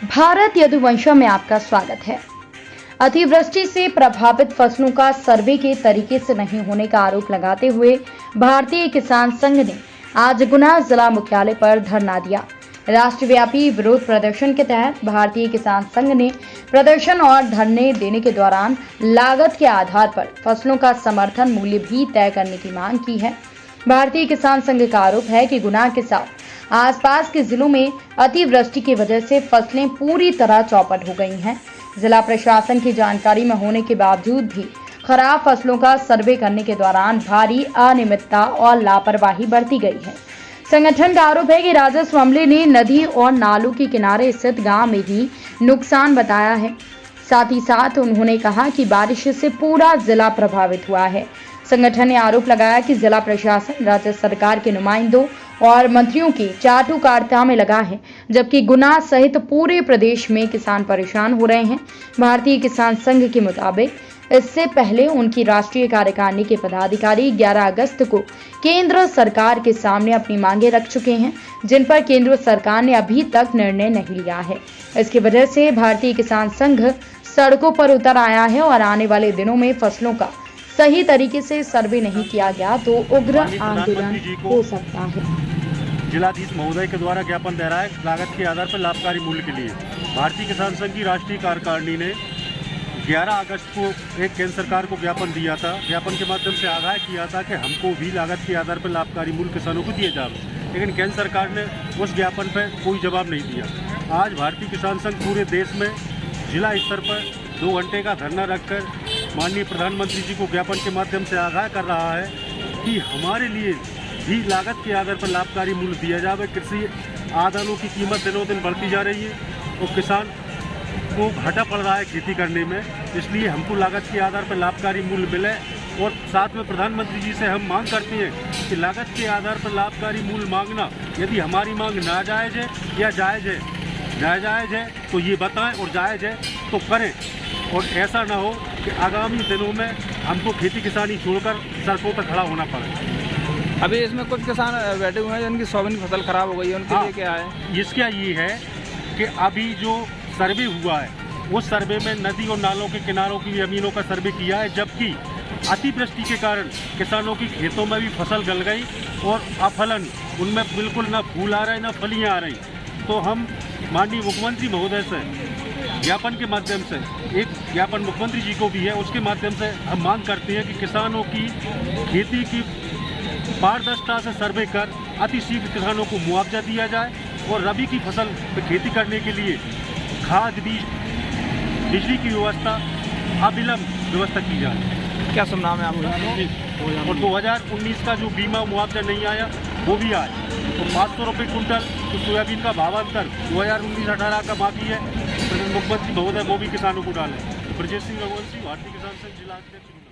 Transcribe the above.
भारत यदुवंश में आपका स्वागत है। अतिवृष्टि से प्रभावित फसलों का सर्वे के तरीके से नहीं होने का आरोप लगाते हुए भारतीय किसान संघ ने आज गुना जिला मुख्यालय पर धरना दिया। राष्ट्रव्यापी विरोध प्रदर्शन के तहत भारतीय किसान संघ ने प्रदर्शन और धरने देने के दौरान लागत के आधार पर फसलों का समर्थन मूल्य भी तय करने की मांग की है। भारतीय किसान संघ का आरोप है कि गुना के साथ आसपास के जिलों में अतिवृष्टि की वजह से फसलें पूरी तरह चौपट हो गई हैं। जिला प्रशासन की जानकारी में होने के बावजूद भी खराब फसलों का सर्वे करने के दौरान भारी अनियमितता और लापरवाही बरती गई है। संगठन का आरोप है कि राजस्व अमले ने नदी और नालों के किनारे स्थित गांव में ही नुकसान बताया है। साथ ही साथ उन्होंने कहा कि बारिश से पूरा जिला प्रभावित हुआ है। संगठन ने आरोप लगाया कि जिला प्रशासन राज्य सरकार के नुमाइंदों और मंत्रियों की चाटुकारिता में लगा है, जबकि गुना सहित पूरे प्रदेश में किसान परेशान हो रहे हैं। भारतीय किसान संघ के मुताबिक इससे पहले उनकी राष्ट्रीय कार्यकारिणी के पदाधिकारी 11 अगस्त को केंद्र सरकार के सामने अपनी मांगें रख चुके हैं, जिन पर केंद्र सरकार ने अभी तक निर्णय नहीं लिया है। इसकी वजह से भारतीय किसान संघ सड़कों पर उतर आया है और आने वाले दिनों में फसलों का सही तरीके से सर्वे नहीं किया गया तो उग्र आंदोलन हो सकता है। जिलाधीश महोदय के द्वारा ज्ञापन दे रहा है लागत के आधार पर लाभकारी मूल्य के लिए। भारतीय किसान संघ की राष्ट्रीय कार्यकारिणी ने 11 अगस्त को एक केंद्र सरकार को ज्ञापन दिया था। ज्ञापन के माध्यम से आगाह किया था कि हमको भी लागत के आधार पर लाभकारी मूल्य किसानों को दिए जाए, लेकिन केंद्र सरकार ने उस ज्ञापन पर कोई जवाब नहीं दिया। आज भारतीय किसान संघ पूरे देश में जिला स्तर पर 2 घंटे का धरना रखकर माननीय प्रधानमंत्री जी को ज्ञापन के माध्यम से आगाह कर रहा है कि हमारे लिए भी लागत के आधार पर लाभकारी मूल्य दिया जाए। कृषि आदानों की कीमत दिनों दिन बढ़ती जा रही है और किसान को घाटा पड़ रहा है खेती करने में, इसलिए हमको लागत के आधार पर लाभकारी मूल्य मिले। और साथ में प्रधानमंत्री जी से हम मांग करते हैं कि लागत के आधार पर लाभकारी मूल्य मांगना, यदि हमारी मांग नाजायज़ है या जायज़ है, नाजायज़ है तो ये बताएं और जायज़ है तो करें, और ऐसा ना हो कि आगामी दिनों में हमको खेती किसानी छोड़कर सड़कों पर खड़ा होना पड़े। अभी इसमें कुछ किसान बैठे हुए हैं जिनकी सोयाबीन की फसल खराब हो गई है, उनके लिए क्या है? इसका ये है कि अभी जो सर्वे हुआ है उस सर्वे में नदी और नालों के किनारों की ज़मीनों का सर्वे किया है, जबकि अतिवृष्टि के कारण किसानों की खेतों में भी फसल गल गई और अफलन उनमें बिल्कुल ना फूल आ रहे ना फलियाँ आ रही। तो हम माननीय मुख्यमंत्री महोदय से ज्ञापन के माध्यम से, एक ज्ञापन मुख्यमंत्री जी को भी है, उसके माध्यम से हम मांग करते हैं कि किसानों की खेती की पारदर्शिता से सर्वे कर अतिशीघ्र किसानों को मुआवजा दिया जाए और रबी की फसल पर खेती करने के लिए खाद, बीज, बिजली की व्यवस्था अविलंब व्यवस्था की जाए। क्या शुभ नाम है आपका? और 2019 का जो बीमा मुआवजा नहीं आया वो भी आए, और 500 रुपये कुंटल तो सोयाबीन का भावांतर 2019-18 का बाकी है। मुख्यमंत्री महोदय वो भी किसानों को डालें। ब्रजेश सिंह रघुवंशी, भारतीय किसान संघ जिला अध्यक्ष।